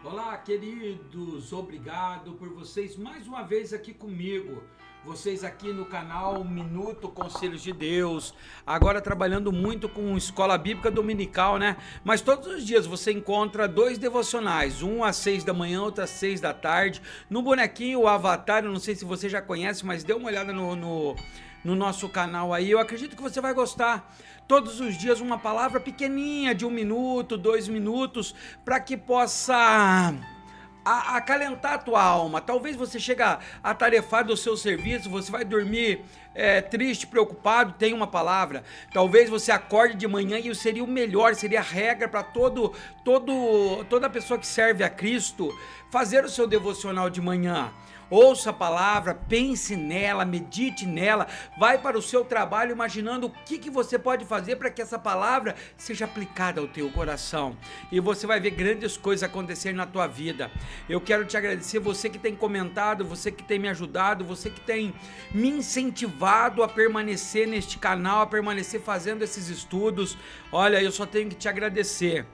Olá, queridos, obrigado por vocês mais uma vez aqui comigo. Vocês aqui no canal Minuto Conselhos de Deus, agora trabalhando muito com Escola Bíblica Dominical, né? Mas todos os dias você encontra dois devocionais, um às 6 da manhã, outro às 6 da tarde. No bonequinho, o Avatar, eu não sei se você já conhece, mas dê uma olhada no nosso canal aí, eu acredito que você vai gostar. Todos os dias uma palavra pequenininha de 1 minuto, 2 minutos, para que possa acalentar a tua alma. Talvez você chegue atarefado do seu serviço, você vai dormir triste, preocupado, tem uma palavra. Talvez você acorde de manhã e seria o melhor, seria a regra para toda pessoa que serve a Cristo fazer o seu devocional de manhã. Ouça a palavra, pense nela, medite nela, vai para o seu trabalho imaginando o que você pode fazer para que essa palavra seja aplicada ao teu coração. E você vai ver grandes coisas acontecerem na tua vida. Eu quero te agradecer, você que tem comentado, você que tem me ajudado, você que tem me incentivado a permanecer neste canal, a permanecer fazendo esses estudos. Olha, eu só tenho que te agradecer.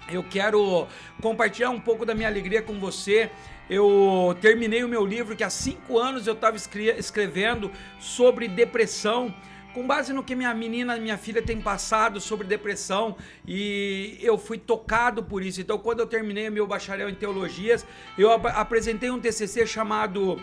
Eu quero compartilhar um pouco da minha alegria com você. Eu terminei o meu livro que há 5 anos eu estava escrevendo sobre depressão, com base no que minha filha tem passado sobre depressão, e eu fui tocado por isso. Então, quando eu terminei o meu bacharel em teologias, eu apresentei um TCC chamado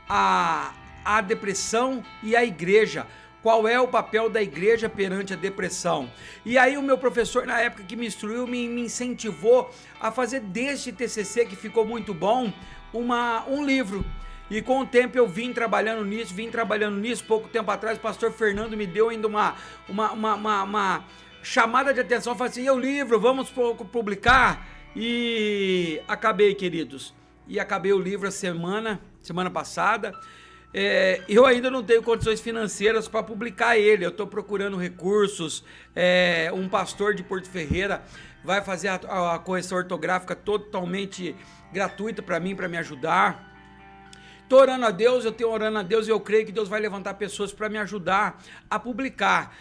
a Depressão e a Igreja. Qual é o papel da igreja perante a depressão? E aí o meu professor, na época que me instruiu, me incentivou a fazer deste TCC, que ficou muito bom, um livro. E com o tempo eu vim trabalhando nisso. Pouco tempo atrás o pastor Fernando me deu ainda uma chamada de atenção, falou assim: e o livro, vamos publicar? E acabei, queridos. E acabei o livro semana passada. Eu ainda não tenho condições financeiras para publicar ele. Eu estou procurando recursos. Um pastor de Porto Ferreira vai fazer a correção ortográfica totalmente gratuita para mim, para me ajudar. Estou orando a Deus, eu tenho orando a Deus e eu creio que Deus vai levantar pessoas para me ajudar a publicar.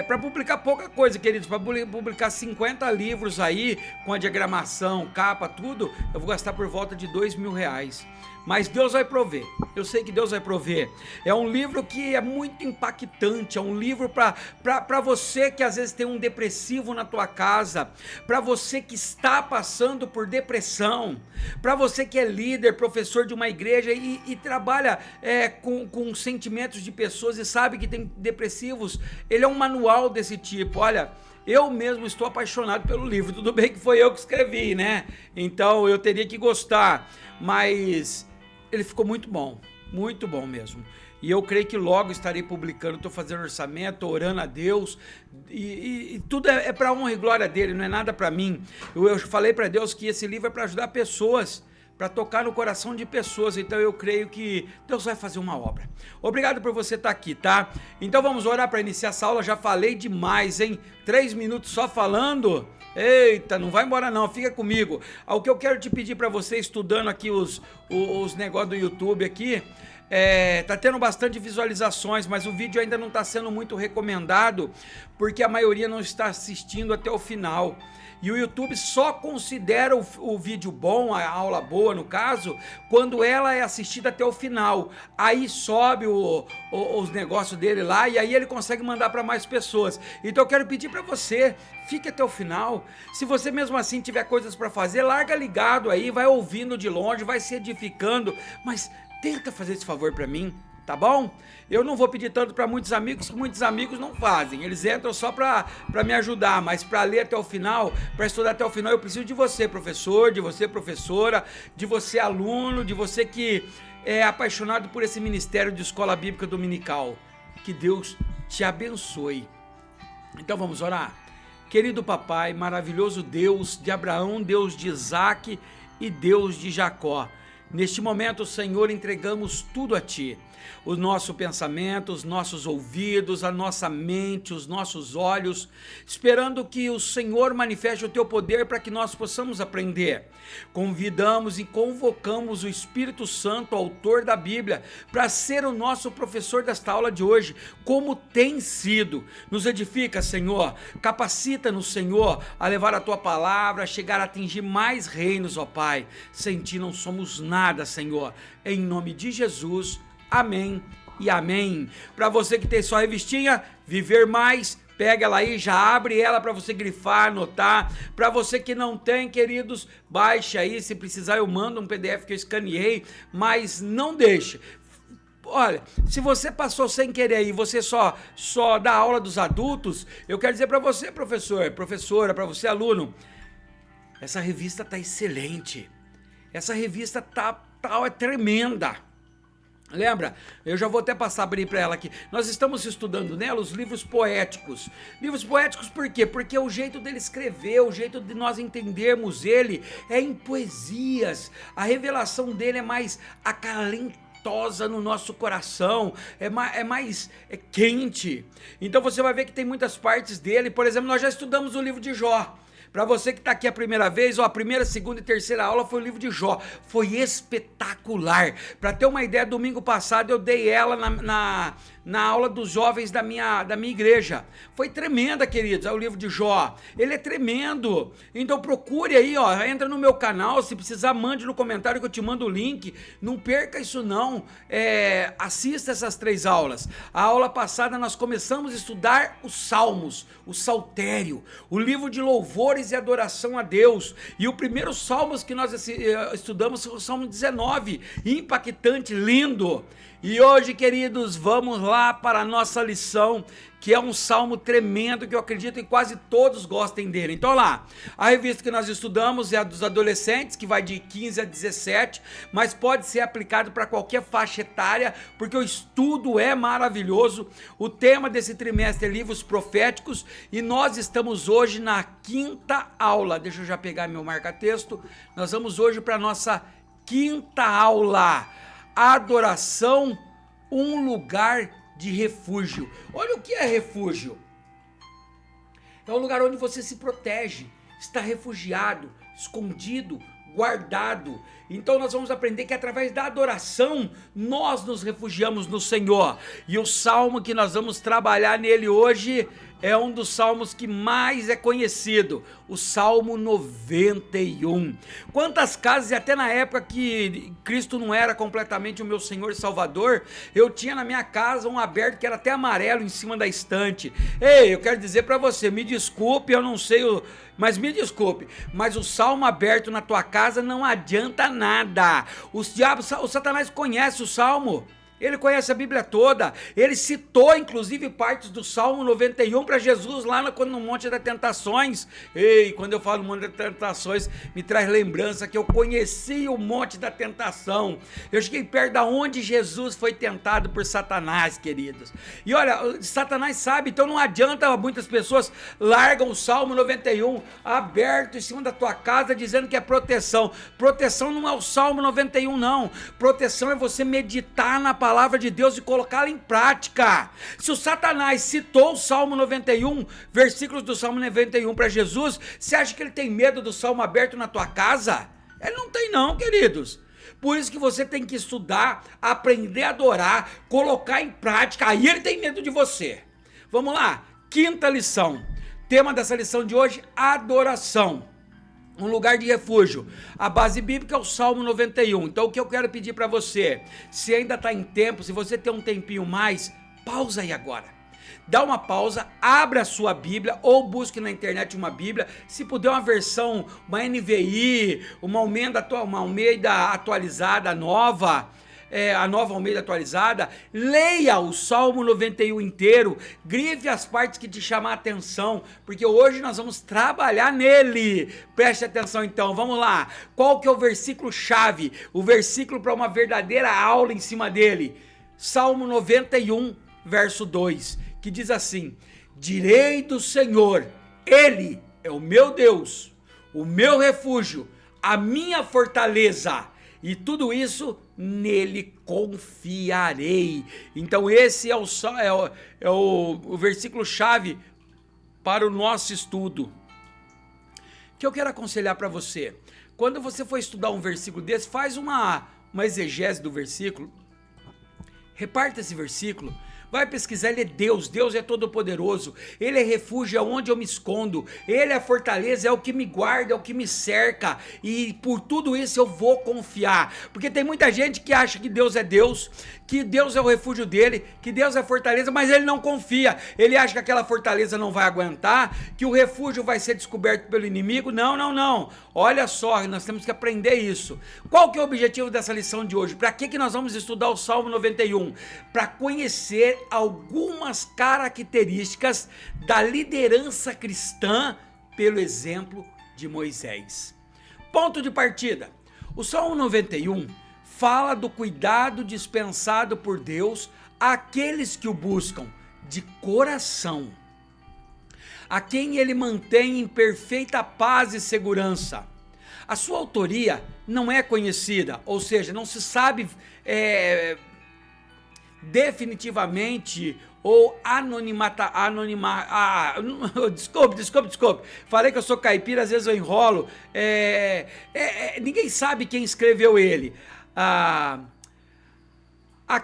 Para publicar pouca coisa, queridos, para publicar 50 livros aí, com a diagramação, capa, tudo, eu vou gastar por volta de R$2.000. Mas Deus vai prover, eu sei que Deus vai prover. É um livro que é muito impactante, é um livro para você que às vezes tem um depressivo na tua casa, para você que está passando por depressão, para você que é líder, professor de uma igreja e trabalha com sentimentos de pessoas e sabe que tem depressivos. Ele é um manual desse tipo. Olha, eu mesmo estou apaixonado pelo livro. Tudo bem que foi eu que escrevi, né? Então eu teria que gostar, mas ele ficou muito bom mesmo. E eu creio que logo estarei publicando. Estou fazendo orçamento, orando a Deus, e tudo é para honra e glória dele, não é nada para mim. Eu falei para Deus que esse livro é para ajudar pessoas, para tocar no coração de pessoas. Então eu creio que Deus vai fazer uma obra. Obrigado por você estar aqui, tá? Então vamos orar para iniciar essa aula. Já falei demais, hein? 3 minutos só falando. Eita, não vai embora não, fica comigo. O que eu quero te pedir para você, estudando aqui os negócios do YouTube aqui, tá tendo bastante visualizações, mas o vídeo ainda não está sendo muito recomendado, porque a maioria não está assistindo até o final. E o YouTube só considera o vídeo bom, a aula boa no caso, quando ela é assistida até o final. Aí sobe os negócios dele lá, e aí ele consegue mandar para mais pessoas. Então eu quero pedir para você, fique até o final. Se você mesmo assim tiver coisas para fazer, larga ligado aí, vai ouvindo de longe, vai se edificando, mas tenta fazer esse favor para mim, tá bom? Eu não vou pedir tanto para muitos amigos, que muitos amigos não fazem. Eles entram só para me ajudar, mas para ler até o final, para estudar até o final, eu preciso de você, professor, de você, professora, de você, aluno, de você que é apaixonado por esse ministério de Escola Bíblica Dominical. Que Deus te abençoe. Então vamos orar? Querido papai, maravilhoso Deus de Abraão, Deus de Isaac e Deus de Jacó, neste momento, Senhor, entregamos tudo a Ti. o nosso pensamento, os nossos ouvidos, a nossa mente, os nossos olhos, esperando que o Senhor manifeste o teu poder para que nós possamos aprender. Convidamos e convocamos o Espírito Santo, autor da Bíblia, para ser o nosso professor desta aula de hoje, como tem sido. Nos edifica, Senhor, capacita-nos, Senhor, a levar a tua palavra, a chegar a atingir mais reinos, ó Pai. Sem ti não somos nada, Senhor. Em nome de Jesus, amém e amém. Para você que tem sua revistinha, Viver Mais, pega ela aí, já abre ela para você grifar, anotar. Para você que não tem, queridos, baixe aí, se precisar eu mando um PDF que eu escaneei, mas não deixe. Olha, se você passou sem querer aí, você só dá aula dos adultos, eu quero dizer para você, professor, professora, para você, aluno, essa revista tá excelente. Essa revista é tremenda. Lembra? Eu já vou até passar a abrir para ela aqui. Nós estamos estudando nela os livros poéticos. Livros poéticos por quê? Porque o jeito dele escrever, o jeito de nós entendermos ele é em poesias. A revelação dele é mais acalentosa no nosso coração, é mais quente. Então você vai ver que tem muitas partes dele. Por exemplo, nós já estudamos o livro de Jó. Para você que está aqui a primeira vez, a primeira, segunda e terceira aula foi o livro de Jó. Foi espetacular. Para ter uma ideia, domingo passado eu dei ela na aula dos jovens da minha igreja. Foi tremenda, queridos, o livro de Jó. Ele é tremendo. Então procure aí, entra no meu canal, se precisar mande no comentário que eu te mando o link. Não perca isso não. Assista essas 3 aulas. A aula passada nós começamos a estudar os Salmos, o Saltério, o livro de louvores e adoração a Deus. E o primeiro Salmos que nós estudamos foi o Salmo 19, impactante, lindo. E hoje, queridos, vamos lá para a nossa lição, que é um salmo tremendo, que eu acredito que quase todos gostem dele. Então lá, a revista que nós estudamos é a dos adolescentes, que vai de 15 a 17, mas pode ser aplicado para qualquer faixa etária, porque o estudo é maravilhoso. O tema desse trimestre é livros proféticos, e nós estamos hoje na 5ª aula. Deixa eu já pegar meu marca-texto. Nós vamos hoje para a nossa 5ª aula. Adoração, um lugar de refúgio. Olha o que é refúgio. É um lugar onde você se protege, está refugiado, escondido, guardado. Então nós vamos aprender que através da adoração nós nos refugiamos no Senhor. E o salmo que nós vamos trabalhar nele hoje é um dos salmos que mais é conhecido, o Salmo 91. Quantas casas, e até na época que Cristo não era completamente o meu Senhor e Salvador, eu tinha na minha casa um aberto que era até amarelo em cima da estante. Ei, eu quero dizer para você, me desculpe, eu não sei, mas me desculpe, mas o salmo aberto na tua casa não adianta nada. O Satanás conhece o salmo. Ele conhece a Bíblia toda, ele citou inclusive partes do Salmo 91 para Jesus lá no Monte das Tentações. Ei, quando eu falo Monte das Tentações, me traz lembrança que eu conheci o Monte da Tentação. Eu cheguei perto da onde Jesus foi tentado por Satanás, queridos. E olha, Satanás sabe, então não adianta, muitas pessoas largam o Salmo 91 aberto em cima da tua casa dizendo que é proteção. Proteção não é o Salmo 91 não, proteção é você meditar na palavra de Deus e colocá-la em prática. Se o Satanás citou o Salmo 91, versículos do Salmo 91 para Jesus, você acha que ele tem medo do Salmo aberto na tua casa? Ele não tem não, queridos. Por isso que você tem que estudar, aprender a adorar, colocar em prática, aí ele tem medo de você. Vamos lá, 5ª lição. Tema dessa lição de hoje, adoração. Um lugar de refúgio. A base bíblica é o Salmo 91. Então o que eu quero pedir para você, se ainda está em tempo, se você tem um tempinho mais, pausa aí agora. Dá uma pausa, abre a sua Bíblia ou busque na internet uma Bíblia, se puder uma versão, uma NVI, uma Almeida atualizada nova, a Nova Almeida atualizada, leia o Salmo 91 inteiro, grife as partes que te chamam a atenção, porque hoje nós vamos trabalhar nele. Preste atenção então, vamos lá. Qual que é o versículo chave? O versículo para uma verdadeira aula em cima dele. Salmo 91, verso 2, que diz assim: direi do Senhor, Ele é o meu Deus, o meu refúgio, a minha fortaleza, E tudo isso nele confiarei. Então esse é o versículo-chave para o nosso estudo. Que eu quero aconselhar para você. Quando você for estudar um versículo desse, faz uma exegese do versículo. Reparta esse versículo. Vai pesquisar, ele é Deus, Deus é todo poderoso, ele é refúgio, é onde eu me escondo, ele é a fortaleza, é o que me guarda, é o que me cerca, e por tudo isso eu vou confiar, porque tem muita gente que acha que Deus é Deus, que Deus é o refúgio dele, que Deus é a fortaleza, mas ele não confia, ele acha que aquela fortaleza não vai aguentar, que o refúgio vai ser descoberto pelo inimigo. Não, olha só, nós temos que aprender isso. Qual que é o objetivo dessa lição de hoje? Para que nós vamos estudar o Salmo 91? Para conhecer algumas características da liderança cristã pelo exemplo de Moisés. Ponto de partida. O Salmo 91 fala do cuidado dispensado por Deus àqueles que o buscam de coração, a quem ele mantém em perfeita paz e segurança. A sua autoria não é conhecida, ou seja, não se sabe definitivamente ou desculpe, falei que eu sou caipira, às vezes eu enrolo, ninguém sabe quem escreveu ele, a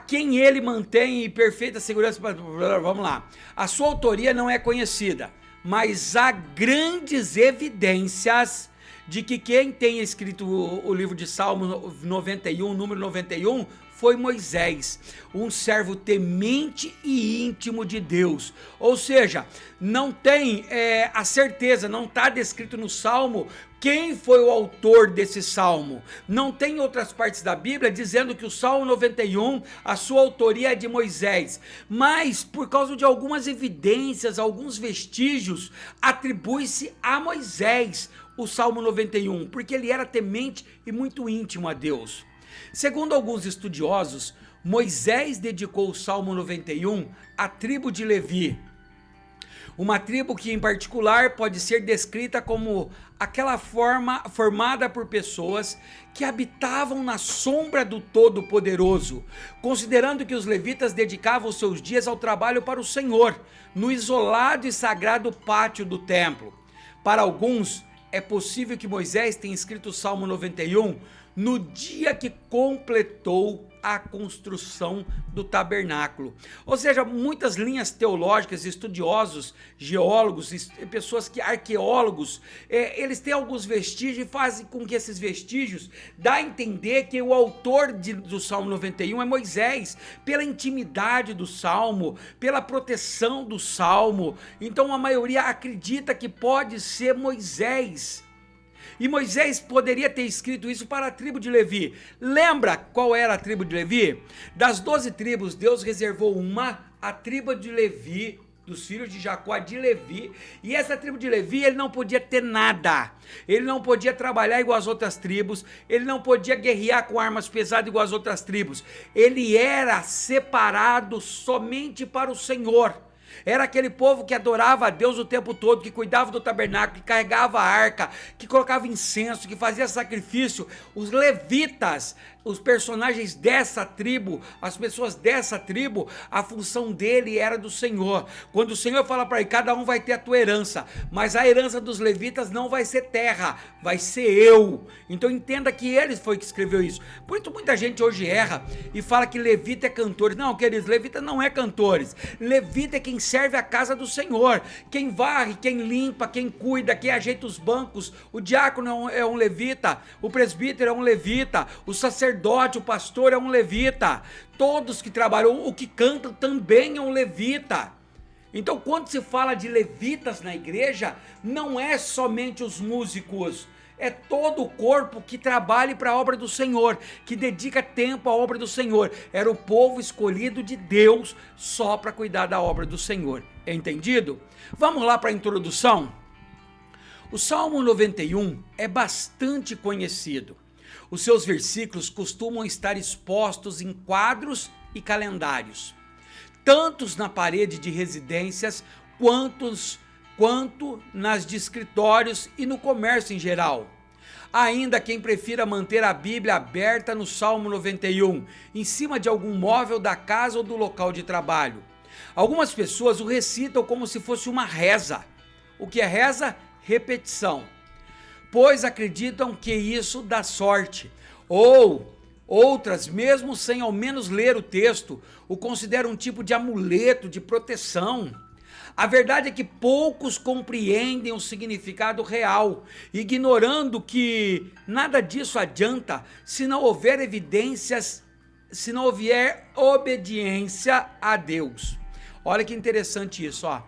quem ele mantém em perfeita segurança. Vamos lá, a sua autoria não é conhecida, mas há grandes evidências de que quem tem escrito o livro de Salmo 91, número 91, foi Moisés, um servo temente e íntimo de Deus. Ou seja, não tem a certeza, não está descrito no Salmo quem foi o autor desse Salmo. Não tem outras partes da Bíblia dizendo que o Salmo 91, a sua autoria é de Moisés. Mas, por causa de algumas evidências, alguns vestígios, atribui-se a Moisés o Salmo 91, porque ele era temente e muito íntimo a Deus. Segundo alguns estudiosos, Moisés dedicou o Salmo 91 à tribo de Levi, uma tribo que em particular pode ser descrita como aquela formada por pessoas que habitavam na sombra do Todo-Poderoso, considerando que os levitas dedicavam seus dias ao trabalho para o Senhor, no isolado e sagrado pátio do templo. Para alguns, é possível que Moisés tenha escrito o Salmo 91 no dia que completou a construção do tabernáculo. Ou seja, muitas linhas teológicas, estudiosos, geólogos, pessoas que arqueólogos, eles têm alguns vestígios e fazem com que esses vestígios dá a entender que o autor do Salmo 91 é Moisés, pela intimidade do Salmo, pela proteção do Salmo. Então a maioria acredita que pode ser Moisés. E Moisés poderia ter escrito isso para a tribo de Levi. Lembra qual era a tribo de Levi? Das 12 tribos, Deus reservou uma, a tribo de Levi, dos filhos de Jacó, de Levi. E essa tribo de Levi, ele não podia ter nada. Ele não podia trabalhar igual as outras tribos. Ele não podia guerrear com armas pesadas igual as outras tribos. Ele era separado somente para o Senhor. Era aquele povo que adorava a Deus o tempo todo, que cuidava do tabernáculo, que carregava a arca, que colocava incenso, que fazia sacrifício. Os levitas, os personagens dessa tribo, as pessoas dessa tribo, a função dele era do Senhor. Quando o Senhor fala para ele, cada um vai ter a tua herança, mas a herança dos levitas não vai ser terra, vai ser eu. Então entenda que ele foi que escreveu isso. Muita gente hoje erra e fala que levita é cantores. Não, queridos, levita não é cantores. Levita é quem serve a casa do Senhor, quem varre, quem limpa, quem cuida, quem ajeita os bancos. O diácono é um levita, o presbítero é um levita, o sacerdote, o pastor é um levita. Todos que trabalham, o que cantam também é um levita. Então quando se fala de levitas na igreja, não é somente os músicos, é todo o corpo que trabalha para a obra do Senhor, que dedica tempo à obra do Senhor. Era o povo escolhido de Deus só para cuidar da obra do Senhor. Entendido? Vamos lá para a introdução? O Salmo 91 é bastante conhecido. Os seus versículos costumam estar expostos em quadros e calendários, tanto na parede de residências quanto nas de escritórios e no comércio em geral. Ainda quem prefira manter a Bíblia aberta no Salmo 91, em cima de algum móvel da casa ou do local de trabalho. Algumas pessoas o recitam como se fosse uma reza. O que é reza? Repetição. Pois acreditam que isso dá sorte. Ou outras, mesmo sem ao menos ler o texto, o consideram um tipo de amuleto, de proteção. A verdade é que poucos compreendem o significado real, ignorando que nada disso adianta se não houver evidências, se não houver obediência a Deus. Olha que interessante isso, ó.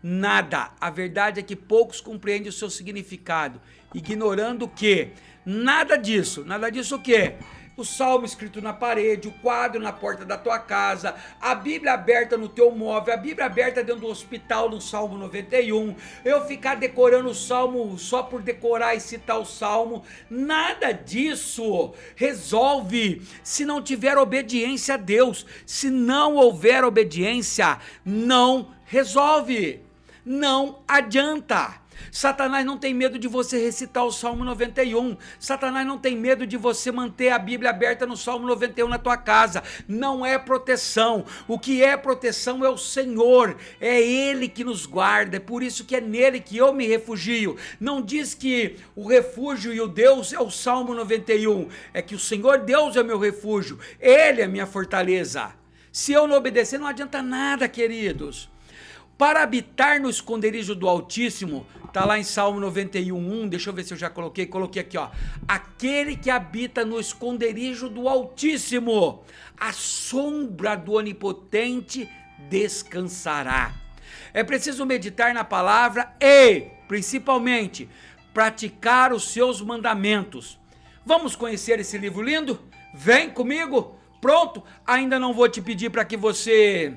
Nada. A verdade é que poucos compreendem o seu significado, ignorando que nada disso o quê? O salmo escrito na parede, o quadro na porta da tua casa, a Bíblia aberta no teu móvel, a Bíblia aberta dentro do hospital no Salmo 91, eu ficar decorando o salmo só por decorar e citar o salmo, nada disso resolve se não tiver obediência a Deus. Se não houver obediência, não resolve, não adianta. Satanás não tem medo de você recitar o Salmo 91, Satanás não tem medo de você manter a Bíblia aberta no Salmo 91 na tua casa. Não é proteção. O que é proteção é o Senhor, é Ele que nos guarda, é por isso que é nele que eu me refugio. Não diz que o refúgio e o Deus é o Salmo 91, é que o Senhor Deus é meu refúgio, Ele é minha fortaleza. Se eu não obedecer, não adianta nada, queridos. Para habitar no esconderijo do Altíssimo, está lá em Salmo 91:1, deixa eu ver se eu já coloquei aqui, ó. Aquele que habita no esconderijo do Altíssimo, a sombra do Onipotente descansará. É preciso meditar na palavra e, principalmente, praticar os seus mandamentos. Vamos conhecer esse livro lindo? Vem comigo? Pronto? Ainda não vou te pedir para que você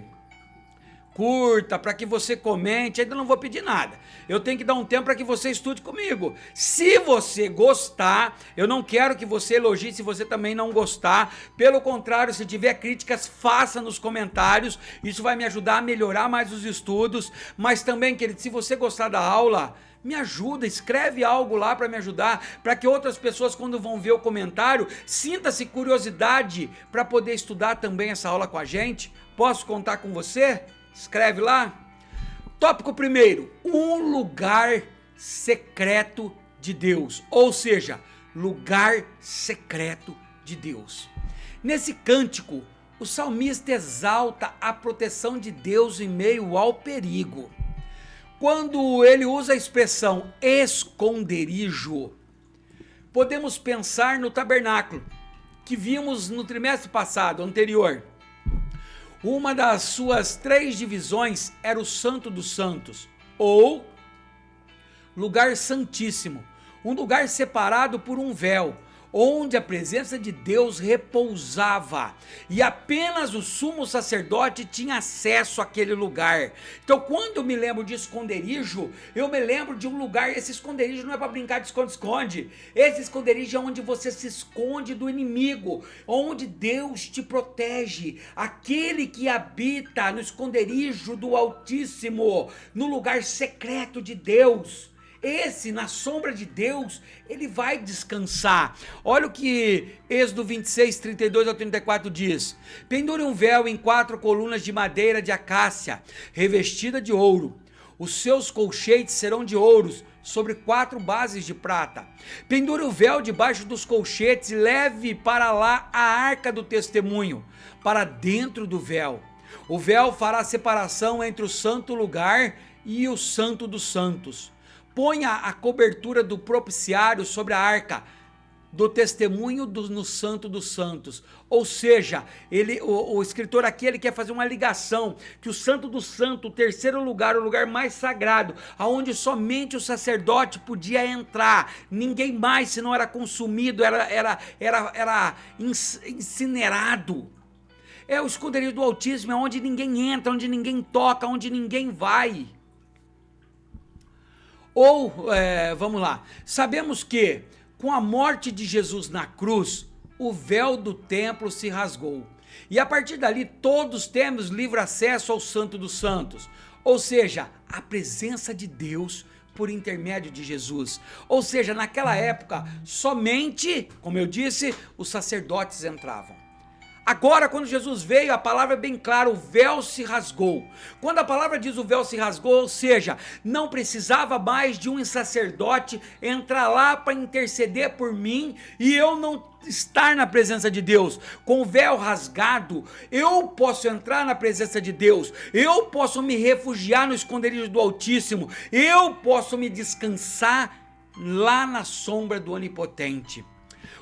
curta, para que você comente, ainda não vou pedir nada. Eu tenho que dar um tempo para que você estude comigo. Se você gostar, eu não quero que você elogie se você também não gostar. Pelo contrário, se tiver críticas, faça nos comentários. Isso vai me ajudar a melhorar mais os estudos. Mas também, querido, se você gostar da aula, me ajuda, escreve algo lá para me ajudar, para que outras pessoas, quando vão ver o comentário, sinta-se curiosidade para poder estudar também essa aula com a gente. Posso contar com você? Escreve lá. Tópico primeiro: um lugar secreto de Deus, ou seja, lugar secreto de Deus. Nesse cântico, o salmista exalta a proteção de Deus em meio ao perigo. Quando ele usa a expressão esconderijo, podemos pensar no tabernáculo, que vimos no trimestre passado, anterior. Uma das suas 3 divisões era o Santo dos Santos, ou lugar santíssimo, um lugar separado por um véu, onde a presença de Deus repousava, e apenas o sumo sacerdote tinha acesso àquele lugar. Então, quando eu me lembro de esconderijo, eu me lembro de um lugar. Esse esconderijo não é para brincar de esconde-esconde, esse esconderijo é onde você se esconde do inimigo, onde Deus te protege, aquele que habita no esconderijo do Altíssimo, no lugar secreto de Deus. Esse, na sombra de Deus, ele vai descansar. Olha o que Êxodo 26, 32 ao 34 diz: pendure um véu em 4 colunas de madeira de acácia, revestida de ouro. Os seus colchetes serão de ouros, sobre 4 bases de prata. Pendure o véu debaixo dos colchetes e leve para lá a arca do testemunho, para dentro do véu. O véu fará separação entre o santo lugar e o santo dos santos. Ponha a cobertura do propiciário sobre a arca do testemunho no Santo dos Santos. Ou seja, o escritor aqui, ele quer fazer uma ligação, que o Santo do Santo, o terceiro lugar, o lugar mais sagrado, aonde somente o sacerdote podia entrar, ninguém mais, senão era consumido, era incinerado. É o esconderijo do Altíssimo, é onde ninguém entra, onde ninguém toca, onde ninguém vai. Ou, vamos lá, sabemos que com a morte de Jesus na cruz, o véu do templo se rasgou. E a partir dali todos temos livre acesso ao Santo dos Santos. Ou seja, a presença de Deus por intermédio de Jesus. Ou seja, naquela época, somente, como eu disse, os sacerdotes entravam. Agora, quando Jesus veio, a palavra é bem clara, o véu se rasgou. Quando a palavra diz o véu se rasgou, ou seja, não precisava mais de um sacerdote entrar lá para interceder por mim e eu não estar na presença de Deus. Com o véu rasgado, eu posso entrar na presença de Deus, eu posso me refugiar no esconderijo do Altíssimo, eu posso me descansar lá na sombra do Onipotente.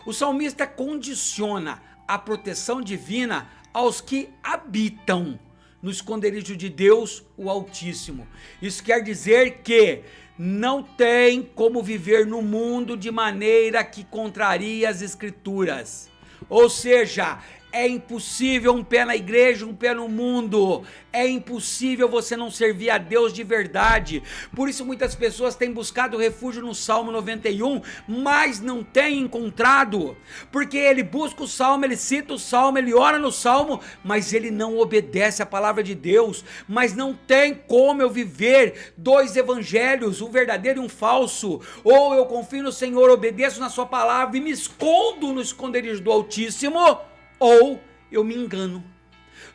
O salmista condiciona a proteção divina aos que habitam no esconderijo de Deus, o Altíssimo. Isso quer dizer que não tem como viver no mundo de maneira que contrarie as Escrituras. Ou seja, é impossível um pé na igreja, um pé no mundo. É impossível você não servir a Deus de verdade. Por isso muitas pessoas têm buscado refúgio no Salmo 91, mas não têm encontrado. Porque ele busca o Salmo, ele cita o Salmo, ele ora no Salmo, mas ele não obedece à palavra de Deus. Mas não tem como eu viver dois evangelhos, um verdadeiro e um falso. Ou eu confio no Senhor, obedeço na sua palavra e me escondo no esconderijo do Altíssimo, ou eu me engano.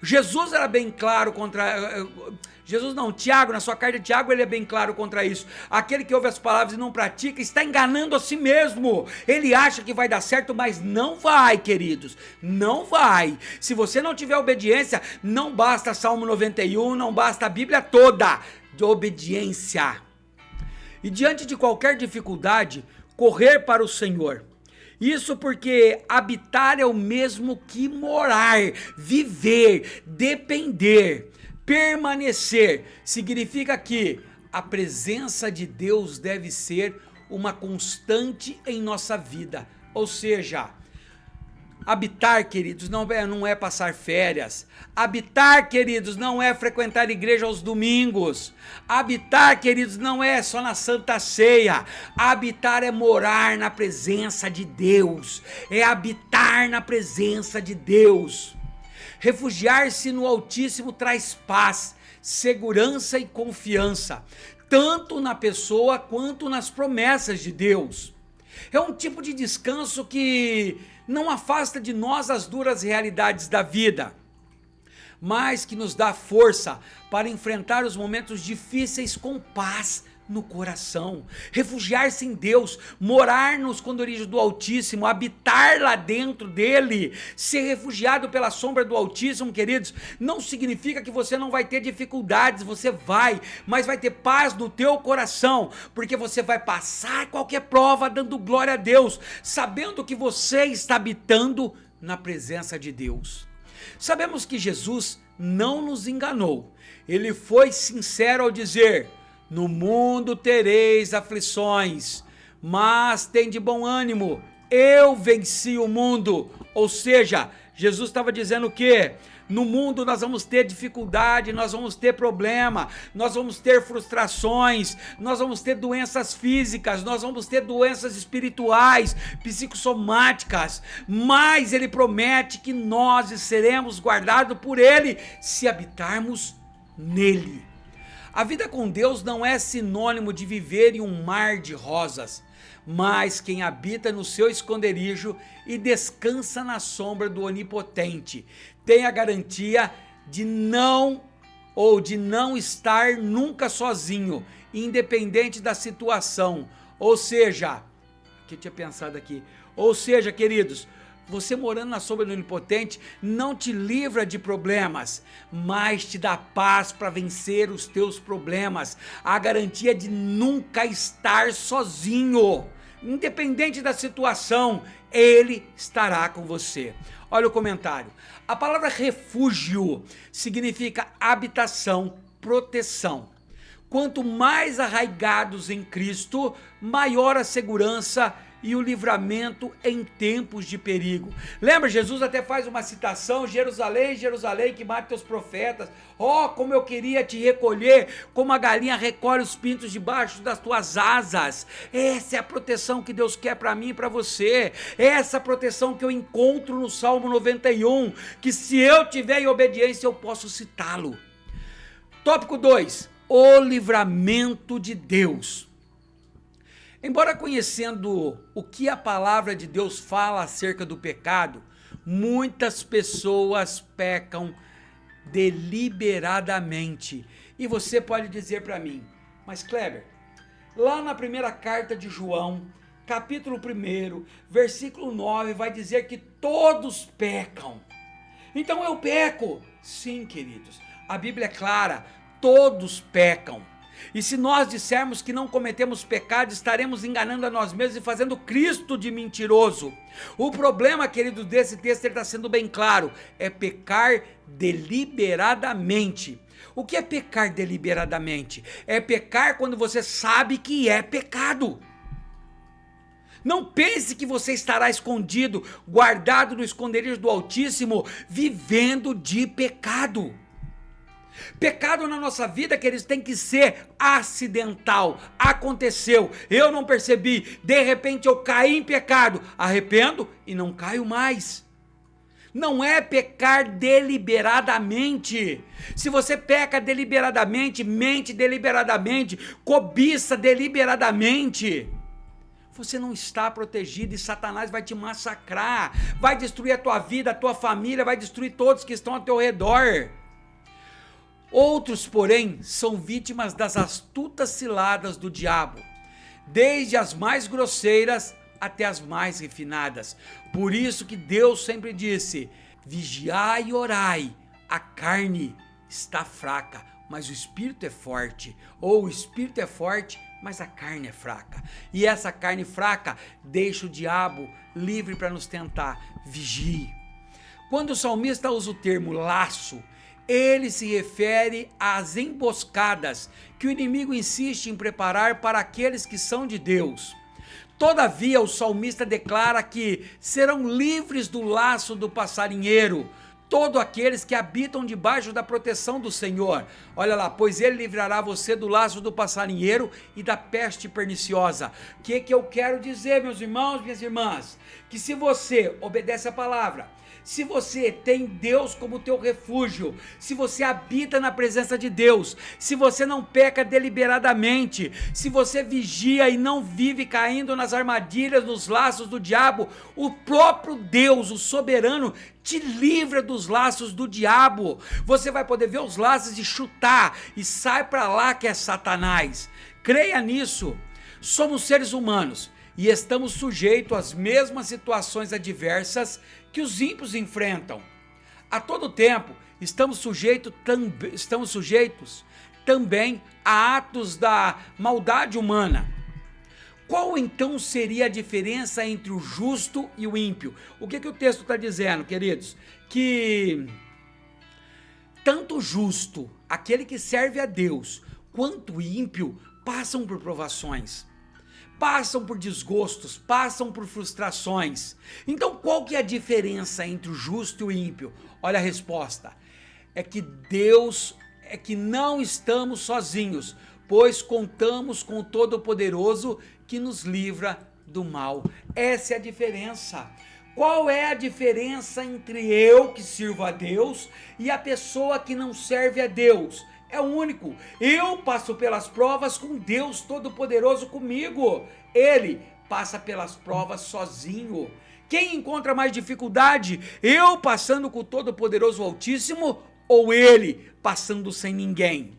Jesus era bem claro contra... Tiago, na sua carta de Tiago, ele é bem claro contra isso. Aquele que ouve as palavras e não pratica, está enganando a si mesmo. Ele acha que vai dar certo, mas não vai, queridos. Não vai. Se você não tiver obediência, não basta Salmo 91, não basta a Bíblia toda de obediência. E diante de qualquer dificuldade, correr para o Senhor. Isso porque habitar é o mesmo que morar, viver, depender, permanecer. Significa que a presença de Deus deve ser uma constante em nossa vida. Ou seja, habitar, queridos, não é passar férias. Habitar, queridos, não é frequentar a igreja aos domingos. Habitar, queridos, não é só na Santa Ceia. Habitar é morar na presença de Deus. É habitar na presença de Deus. Refugiar-se no Altíssimo traz paz, segurança e confiança, tanto na pessoa quanto nas promessas de Deus. É um tipo de descanso que não afasta de nós as duras realidades da vida, mas que nos dá força para enfrentar os momentos difíceis com paz no coração. Refugiar-se em Deus, morar no esconderijo do Altíssimo, habitar lá dentro dele, ser refugiado pela sombra do Altíssimo, queridos, não significa que você não vai ter dificuldades, você vai, mas vai ter paz no teu coração, porque você vai passar qualquer prova dando glória a Deus, sabendo que você está habitando na presença de Deus. Sabemos que Jesus não nos enganou, ele foi sincero ao dizer: no mundo tereis aflições, mas tende bom ânimo, eu venci o mundo. Ou seja, Jesus estava dizendo o quê? No mundo nós vamos ter dificuldade, nós vamos ter problema, nós vamos ter frustrações, nós vamos ter doenças físicas, nós vamos ter doenças espirituais, psicossomáticas, mas ele promete que nós seremos guardados por ele se habitarmos nele. A vida com Deus não é sinônimo de viver em um mar de rosas, mas quem habita no seu esconderijo e descansa na sombra do Onipotente tem a garantia de não estar nunca sozinho, independente da situação. Ou seja, queridos, você morando na sombra do Onipotente não te livra de problemas, mas te dá paz para vencer os teus problemas. A garantia de nunca estar sozinho, independente da situação, ele estará com você. Olha o comentário. A palavra refúgio significa habitação, proteção. Quanto mais arraigados em Cristo, maior a segurança e o livramento em tempos de perigo. Lembra, Jesus até faz uma citação: Jerusalém, Jerusalém, que mata teus profetas. Oh, como eu queria te recolher, como a galinha recolhe os pintos debaixo das tuas asas. Essa é a proteção que Deus quer para mim e para você. Essa proteção que eu encontro no Salmo 91, que se eu tiver em obediência eu posso citá-lo. Tópico 2, o livramento de Deus. Embora conhecendo o que a palavra de Deus fala acerca do pecado, muitas pessoas pecam deliberadamente. E você pode dizer para mim, mas Kleber, lá na primeira carta de João, capítulo 1, versículo 9, vai dizer que todos pecam. Então eu peco. Sim, queridos, a Bíblia é clara, todos pecam. E se nós dissermos que não cometemos pecado, estaremos enganando a nós mesmos e fazendo Cristo de mentiroso. O problema, querido, desse texto, ele está sendo bem claro, é pecar deliberadamente. O que é pecar deliberadamente? É pecar quando você sabe que é pecado. Não pense que você estará escondido, guardado no esconderijo do Altíssimo, vivendo de pecado. Pecado na nossa vida, queridos, tem que ser acidental. Aconteceu, eu não percebi, de repente eu caí em pecado, arrependo e não caio mais. Não é pecar deliberadamente. Se você peca deliberadamente, mente deliberadamente, cobiça deliberadamente, você não está protegido e Satanás vai te massacrar, vai destruir a tua vida, a tua família, vai destruir todos que estão ao teu redor. Outros, porém, são vítimas das astutas ciladas do diabo, desde as mais grosseiras até as mais refinadas. Por isso que Deus sempre disse, vigiai e orai, a carne está fraca, mas o espírito é forte, ou o espírito é forte, mas a carne é fraca. E essa carne fraca deixa o diabo livre para nos tentar. Vigie. Quando o salmista usa o termo laço, ele se refere às emboscadas que o inimigo insiste em preparar para aqueles que são de Deus. Todavia, o salmista declara que serão livres do laço do passarinheiro todos aqueles que habitam debaixo da proteção do Senhor. Olha lá, pois ele livrará você do laço do passarinheiro e da peste perniciosa. O que eu quero dizer, meus irmãos, minhas irmãs? Que se você obedece a palavra, se você tem Deus como teu refúgio, se você habita na presença de Deus, se você não peca deliberadamente, se você vigia e não vive caindo nas armadilhas, nos laços do diabo, o próprio Deus, o soberano, te livra dos laços do diabo. Você vai poder ver os laços e chutar, e sai para lá que é Satanás. Creia nisso. Somos seres humanos e estamos sujeitos às mesmas situações adversas que os ímpios enfrentam. A todo tempo estamos sujeitos também a atos da maldade humana. Qual então seria a diferença entre o justo e o ímpio? O que o texto está dizendo, queridos? Que tanto o justo, aquele que serve a Deus, quanto o ímpio passam por provações, passam por desgostos, passam por frustrações. Então qual que é a diferença entre o justo e o ímpio? Olha a resposta, é que não estamos sozinhos, pois contamos com o Todo-Poderoso que nos livra do mal. Essa é a diferença. Qual é a diferença entre eu que sirvo a Deus e a pessoa que não serve a Deus? É o único. Eu passo pelas provas com Deus Todo-Poderoso comigo. Ele passa pelas provas sozinho. Quem encontra mais dificuldade? Eu passando com o Todo-Poderoso Altíssimo ou ele passando sem ninguém?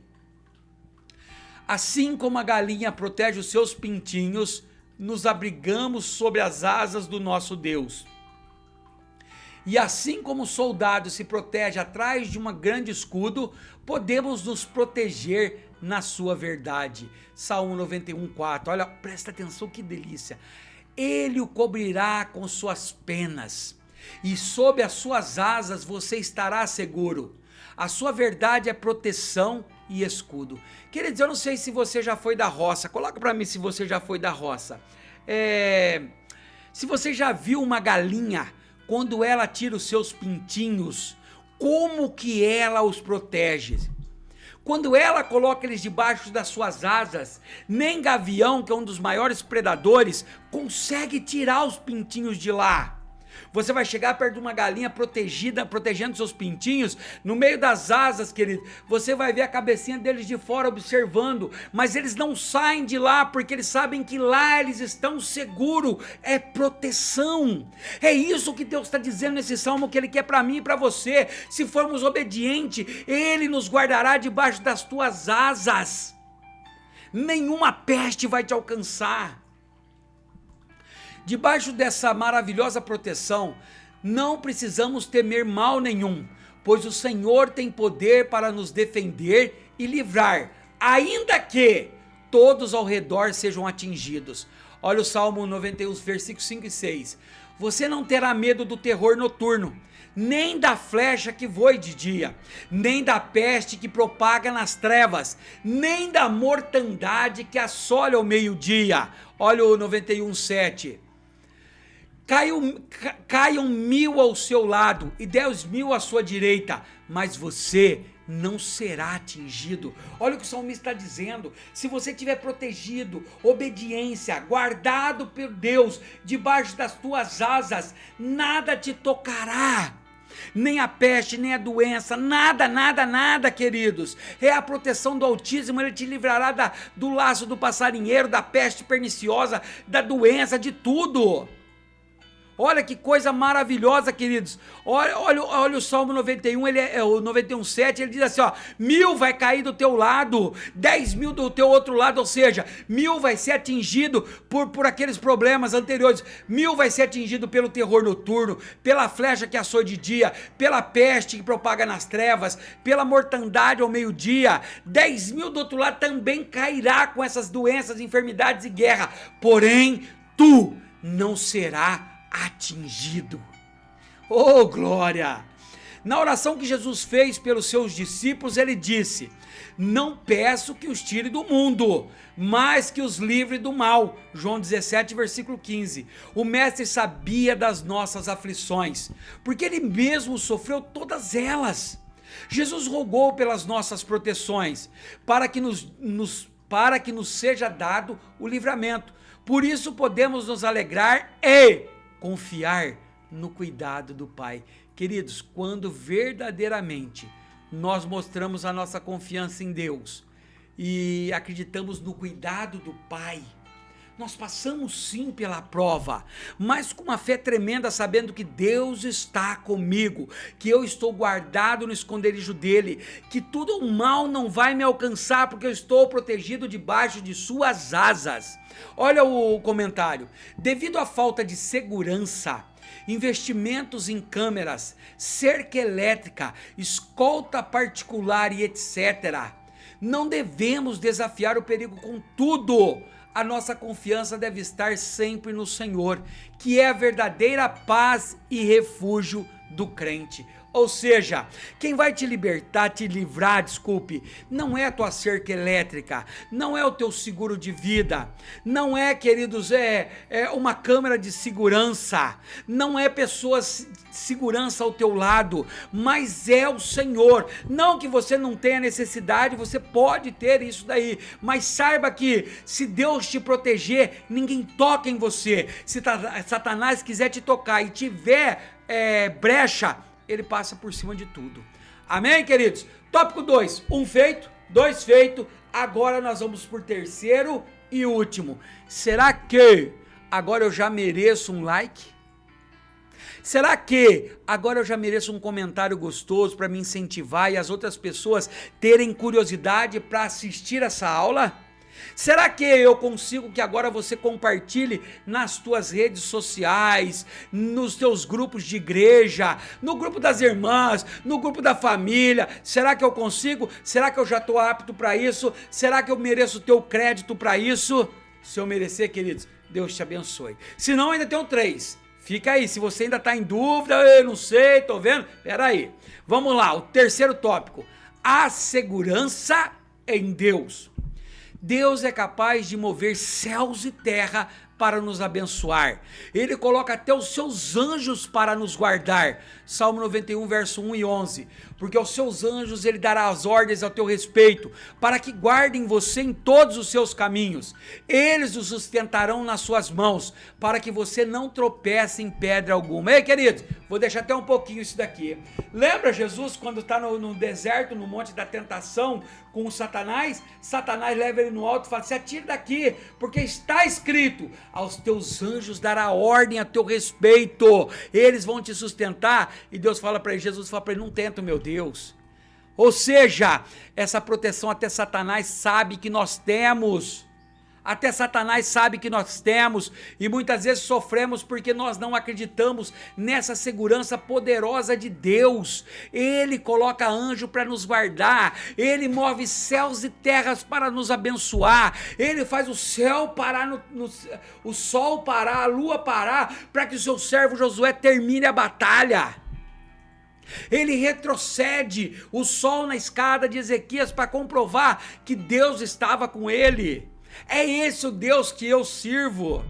Assim como a galinha protege os seus pintinhos, nos abrigamos sob as asas do nosso Deus. E assim como o soldado se protege atrás de um grande escudo, podemos nos proteger na sua verdade. Salmo 91:4, olha, presta atenção que delícia. Ele o cobrirá com suas penas, e sob as suas asas você estará seguro. A sua verdade é proteção e escudo. Queridos, eu não sei se você já foi da roça, coloca para mim se você já foi da roça. Se você já viu uma galinha, quando ela tira os seus pintinhos, como que ela os protege? Quando ela coloca eles debaixo das suas asas, nem gavião, que é um dos maiores predadores, consegue tirar os pintinhos de lá. Você vai chegar perto de uma galinha protegida, protegendo seus pintinhos, no meio das asas, querido. Você vai ver a cabecinha deles de fora observando, mas eles não saem de lá porque eles sabem que lá eles estão seguros. É proteção. É isso que Deus está dizendo nesse salmo que Ele quer para mim e para você. Se formos obedientes, Ele nos guardará debaixo das tuas asas. Nenhuma peste vai te alcançar. Debaixo dessa maravilhosa proteção, não precisamos temer mal nenhum, pois o Senhor tem poder para nos defender e livrar, ainda que todos ao redor sejam atingidos. Olha o Salmo 91, versículos 5 e 6. Você não terá medo do terror noturno, nem da flecha que voe de dia, nem da peste que propaga nas trevas, nem da mortandade que assole ao meio-dia. Olha o 91, 7. Caiam 1000 ao seu lado e 10.000 à sua direita, mas você não será atingido. Olha o que o salmista está dizendo. Se você estiver protegido, obediência, guardado por Deus, debaixo das tuas asas, nada te tocará. Nem a peste, nem a doença, nada, queridos. É a proteção do Altíssimo. Ele te livrará do laço do passarinheiro, da peste perniciosa, da doença, de tudo. Olha que coisa maravilhosa, queridos. Olha o Salmo 91, o 91, 7, ele diz assim, ó, 1000 vai cair do teu lado, 10.000 do teu outro lado, ou seja, 1000 vai ser atingido por aqueles problemas anteriores, 1000 vai ser atingido pelo terror noturno, pela flecha que assou de dia, pela peste que propaga nas trevas, pela mortandade ao meio-dia, 10.000 do outro lado também cairá com essas doenças, enfermidades e guerra, porém, tu não será atingido. Oh, glória! Na oração que Jesus fez pelos seus discípulos, ele disse: não peço que os tire do mundo, mas que os livre do mal. João 17, versículo 15. O mestre sabia das nossas aflições, porque ele mesmo sofreu todas elas. Jesus rogou pelas nossas proteções, para que nos seja dado o livramento. Por isso podemos nos alegrar e confiar no cuidado do Pai. Queridos, quando verdadeiramente nós mostramos a nossa confiança em Deus e acreditamos no cuidado do Pai, nós passamos sim pela prova, mas com uma fé tremenda, sabendo que Deus está comigo, que eu estou guardado no esconderijo dele, que tudo o mal não vai me alcançar, porque eu estou protegido debaixo de suas asas. Olha o comentário. Devido à falta de segurança, investimentos em câmeras, cerca elétrica, escolta particular e etc., não devemos desafiar o perigo com tudo. A nossa confiança deve estar sempre no Senhor, que é a verdadeira paz e refúgio do crente. Ou seja, quem vai te libertar, te livrar, não é a tua cerca elétrica, não é o teu seguro de vida, não é, queridos, é uma câmera de segurança, não é pessoas de segurança ao teu lado, mas é o Senhor. Não que você não tenha necessidade, você pode ter isso daí, mas saiba que se Deus te proteger, ninguém toca em você. Se Satanás quiser te tocar e tiver brecha, ele passa por cima de tudo. Amém, queridos? Tópico 2, 1 feito, 2 feito. Agora nós vamos por terceiro e último. Será que agora eu já mereço um like? Será que agora eu já mereço um comentário gostoso para me incentivar e as outras pessoas terem curiosidade para assistir essa aula? Será que eu consigo que agora você compartilhe nas tuas redes sociais, nos teus grupos de igreja, no grupo das irmãs, no grupo da família? Será que eu consigo? Será que eu já estou apto para isso? Será que eu mereço o teu crédito para isso? Se eu merecer, queridos, Deus te abençoe. Se não, ainda tenho 3. Fica aí, se você ainda está em dúvida, eu não sei, estou vendo, espera aí. Vamos lá, o terceiro tópico, a segurança em Deus. Deus é capaz de mover céus e terra para nos abençoar. Ele coloca até os seus anjos para nos guardar. Salmo 91, verso 1 e 11. Porque aos seus anjos ele dará as ordens ao teu respeito, para que guardem você em todos os seus caminhos. Eles o sustentarão nas suas mãos, para que você não tropece em pedra alguma. Ei, queridos, vou deixar até um pouquinho isso daqui. Lembra Jesus quando está no deserto, no monte da tentação, com o Satanás? Satanás leva ele no alto e fala: se atire daqui, porque está escrito: aos teus anjos dará ordem a teu respeito, eles vão te sustentar. E Deus fala para ele, Jesus fala para ele: não tenta o meu Deus. Ou seja, essa proteção até Satanás sabe que nós temos. Até Satanás sabe que nós temos, e muitas vezes sofremos porque nós não acreditamos nessa segurança poderosa de Deus. Ele coloca anjo para nos guardar, ele move céus e terras para nos abençoar, ele faz o céu parar, o sol parar, a lua parar, para que o seu servo Josué termine a batalha. Ele retrocede o sol na escada de Ezequias para comprovar que Deus estava com ele. É esse o Deus que eu sirvo.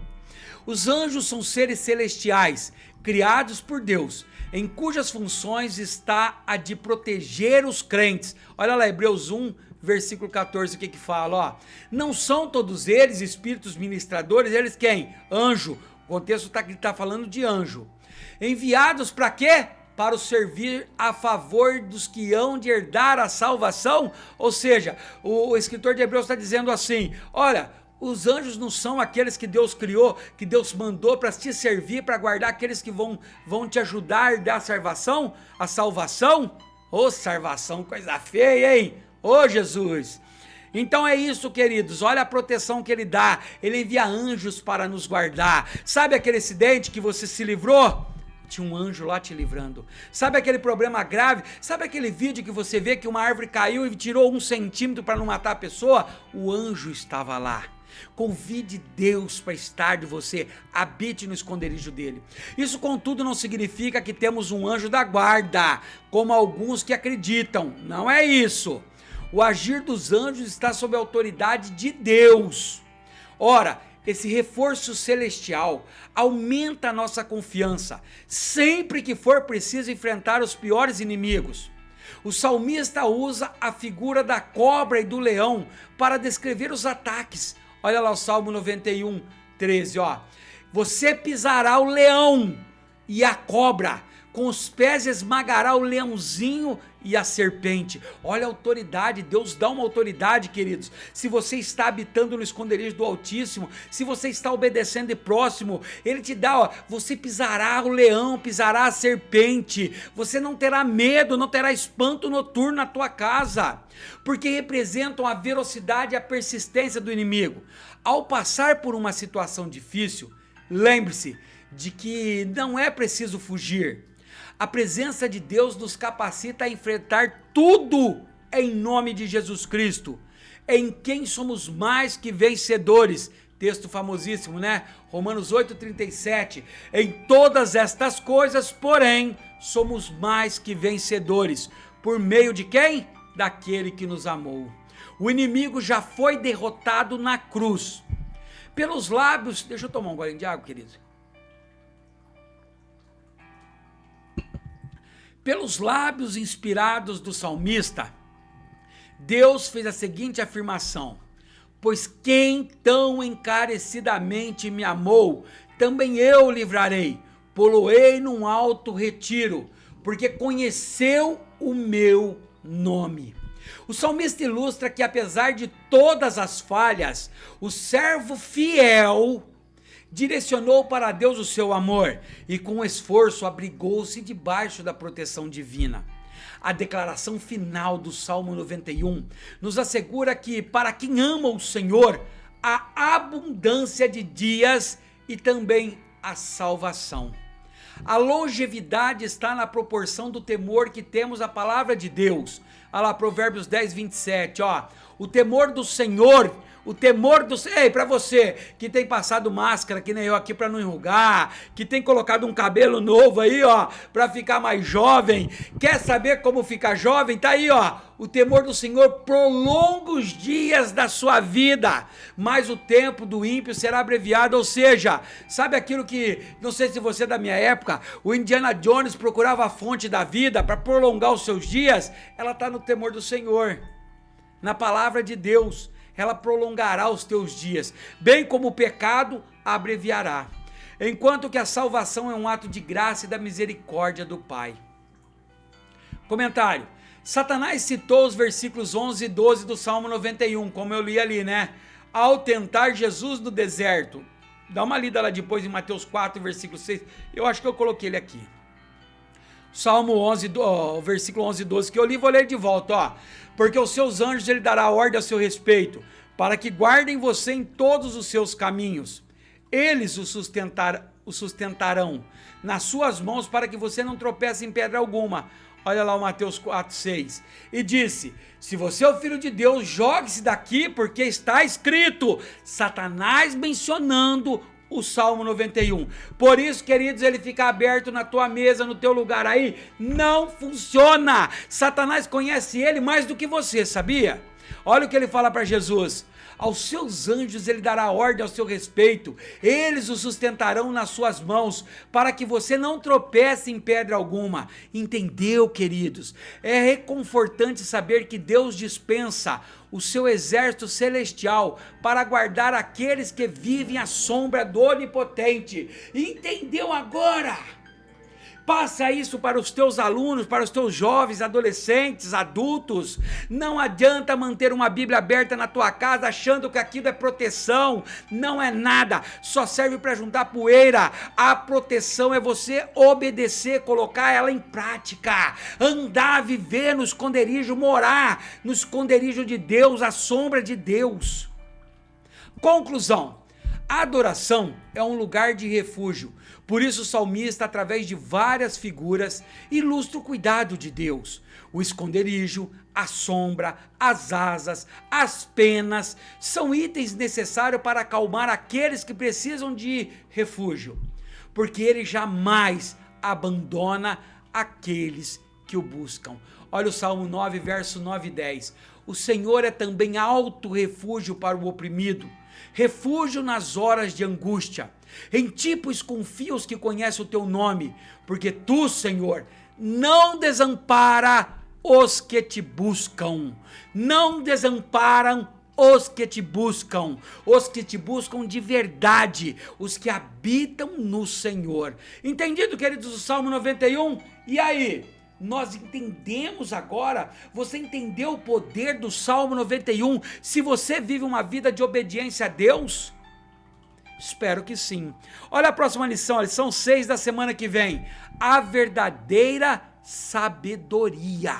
Os anjos são seres celestiais, criados por Deus, em cujas funções está a de proteger os crentes. Olha lá, Hebreus 1, versículo 14, o que fala? Ó, não são todos eles espíritos ministradores, eles quem? Anjo. O contexto está falando de anjo. Enviados para quê? Para o servir a favor dos que hão de herdar a salvação. Ou seja, o escritor de Hebreus está dizendo assim: olha, os anjos não são aqueles que Deus criou, que Deus mandou para te servir, para guardar aqueles que vão te ajudar a herdar a salvação? Ô, salvação, coisa feia, hein? Ô, Jesus! Então é isso, queridos, olha a proteção que ele dá, ele envia anjos para nos guardar. Sabe aquele acidente que você se livrou? Tinha um anjo lá te livrando. Sabe aquele problema grave? Sabe aquele vídeo que você vê que uma árvore caiu e tirou 1 centímetro para não matar a pessoa? O anjo estava lá. Convide Deus para estar de você, habite no esconderijo dele. Isso, contudo, não significa que temos um anjo da guarda, como alguns que acreditam. Não é isso. O agir dos anjos está sob a autoridade de Deus. Ora, esse reforço celestial aumenta a nossa confiança sempre que for preciso enfrentar os piores inimigos. O salmista usa a figura da cobra e do leão para descrever os ataques. Olha lá o Salmo 91, 13, ó. Você pisará o leão e a cobra, com os pés esmagará o leãozinho e a serpente. Olha a autoridade, Deus dá uma autoridade, queridos. Se você está habitando no esconderijo do Altíssimo, se você está obedecendo e próximo, ele te dá, ó, você pisará o leão, pisará a serpente, você não terá medo, não terá espanto noturno na tua casa, porque representam a velocidade e a persistência do inimigo. Ao passar por uma situação difícil, lembre-se de que não é preciso fugir. A presença de Deus nos capacita a enfrentar tudo em nome de Jesus Cristo, em quem somos mais que vencedores. Texto famosíssimo, né? Romanos 8,37. Em todas estas coisas, porém, somos mais que vencedores. Por meio de quem? Daquele que nos amou. O inimigo já foi derrotado na cruz. Pelos lábios... Deixa eu tomar um golinho de água, querido. Pelos lábios inspirados do salmista, Deus fez a seguinte afirmação: pois quem tão encarecidamente me amou, também eu o livrarei, pô-lo-ei num alto retiro, porque conheceu o meu nome. O salmista ilustra que, apesar de todas as falhas, o servo fiel direcionou para Deus o seu amor e com esforço abrigou-se debaixo da proteção divina. A declaração final do Salmo 91 nos assegura que, para quem ama o Senhor, há abundância de dias e também a salvação. A longevidade está na proporção do temor que temos à palavra de Deus. Olha lá, Provérbios 10, 27, ó. O temor do Senhor, ei, pra você que tem passado máscara, que nem eu aqui, pra não enrugar, que tem colocado um cabelo novo aí, ó, pra ficar mais jovem, quer saber como ficar jovem? Tá aí, ó, o temor do Senhor prolonga os dias da sua vida, mas o tempo do ímpio será abreviado, ou seja, sabe aquilo que, não sei se você é da minha época, o Indiana Jones procurava a fonte da vida para prolongar os seus dias, ela tá no temor do Senhor, na palavra de Deus, ela prolongará os teus dias, bem como o pecado abreviará, enquanto que a salvação é um ato de graça e da misericórdia do Pai. Comentário: Satanás citou os versículos 11 e 12 do Salmo 91, como eu li ali, né? Ao tentar Jesus no deserto. Dá uma lida lá depois em Mateus 4, versículo 6, eu acho que eu coloquei ele aqui. Salmo 11, versículo 11 e 12, que eu li, vou ler de volta, ó. Porque os seus anjos ele dará ordem a seu respeito, para que guardem você em todos os seus caminhos. Eles o sustentarão nas suas mãos, para que você não tropece em pedra alguma. Olha lá o Mateus 4, 6. E disse: se você é o filho de Deus, jogue-se daqui, porque está escrito. Satanás mencionando o Salmo 91. Por isso, queridos, ele fica aberto na tua mesa, no teu lugar aí, não funciona. Satanás conhece ele mais do que você, sabia? Olha o que ele fala para Jesus: aos seus anjos ele dará ordem ao seu respeito, eles o sustentarão nas suas mãos, para que você não tropece em pedra alguma. Entendeu, queridos? É reconfortante saber que Deus dispensa o seu exército celestial para guardar aqueles que vivem à sombra do Onipotente. Entendeu agora? Passa isso para os teus alunos, para os teus jovens, adolescentes, adultos. Não adianta manter uma Bíblia aberta na tua casa achando que aquilo é proteção. Não é nada, só serve para juntar poeira. A proteção é você obedecer, colocar ela em prática, andar, viver no esconderijo, morar no esconderijo de Deus, à sombra de Deus. Conclusão: a adoração é um lugar de refúgio. Por isso o salmista, através de várias figuras, ilustra o cuidado de Deus. O esconderijo, a sombra, as asas, as penas, são itens necessários para acalmar aqueles que precisam de refúgio. Porque ele jamais abandona aqueles que o buscam. Olha o Salmo 9, verso 9 e 10. O Senhor é também alto refúgio para o oprimido, refúgio nas horas de angústia. Em ti, pois, confia os que conhecem o teu nome, porque tu, Senhor, não desampara os que te buscam. Não desamparam os que te buscam de verdade, os que habitam no Senhor. Entendido, queridos, o Salmo 91? E aí? Nós entendemos agora, você entendeu o poder do Salmo 91? Se você vive uma vida de obediência a Deus? Espero que sim. Olha a próxima lição, a lição 6 da semana que vem. A verdadeira sabedoria.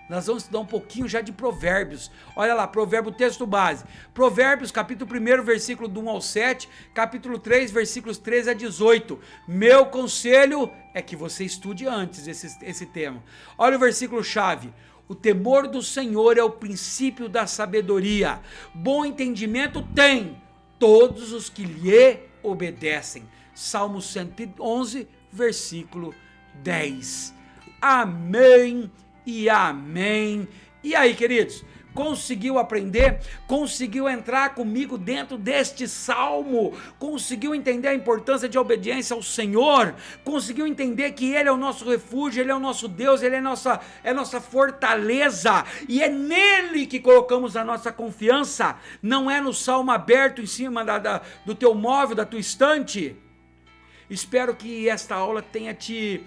Nós vamos estudar um pouquinho já de Provérbios. Olha lá, Provérbio, texto base. Provérbios, capítulo 1, versículo do 1 ao 7, capítulo 3, versículos 13 a 18. Meu conselho é que você estude antes esse tema. Olha o versículo chave. O temor do Senhor é o princípio da sabedoria. Bom entendimento tem todos os que lhe obedecem. Salmo 111, versículo 10. Amém e amém. E aí, queridos, conseguiu aprender? Conseguiu entrar comigo dentro deste salmo? Conseguiu entender a importância de obediência ao Senhor? Conseguiu entender que Ele é o nosso refúgio, Ele é o nosso Deus, Ele é nossa fortaleza, e é nele que colocamos a nossa confiança? Não é no salmo aberto em cima do teu móvel, da tua estante? Espero que esta aula tenha te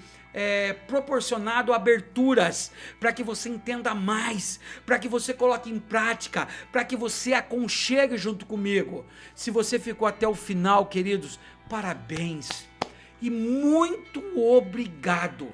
proporcionado aberturas para que você entenda mais, para que você coloque em prática, para que você aconchegue junto comigo. Se você ficou até o final, queridos, parabéns e muito obrigado.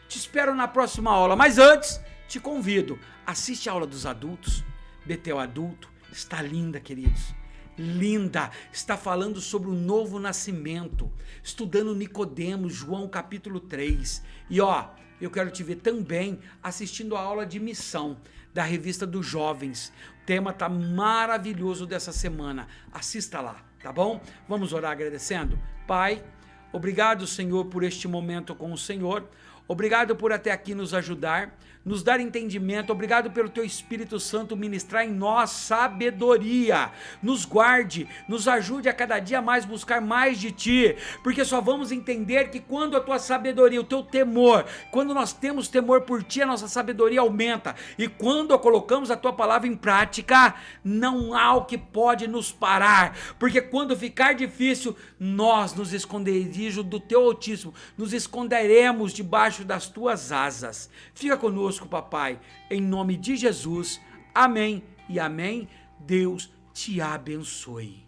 Te espero na próxima aula, mas antes te convido, assiste a aula dos adultos. Betel Adulto está linda, queridos. linda, está falando sobre o novo nascimento, estudando Nicodemos, João capítulo 3. E eu quero te ver também assistindo a aula de missão da revista dos jovens. O tema tá maravilhoso dessa semana. Assista lá, tá bom? Vamos orar agradecendo? Pai, obrigado, Senhor, por este momento com o Senhor. Obrigado por até aqui nos ajudar, nos dar entendimento. Obrigado pelo teu Espírito Santo ministrar em nós sabedoria. Nos guarde, nos ajude a cada dia mais buscar mais de ti, porque só vamos entender que quando a tua sabedoria, o teu temor, quando nós temos temor por ti, a nossa sabedoria aumenta, e quando colocamos a tua palavra em prática, não há o que pode nos parar, porque quando ficar difícil, nós nos esconderijos do teu Altíssimo, nos esconderemos debaixo das tuas asas. Fica conosco, papai, em nome de Jesus. Amém e amém. Deus te abençoe.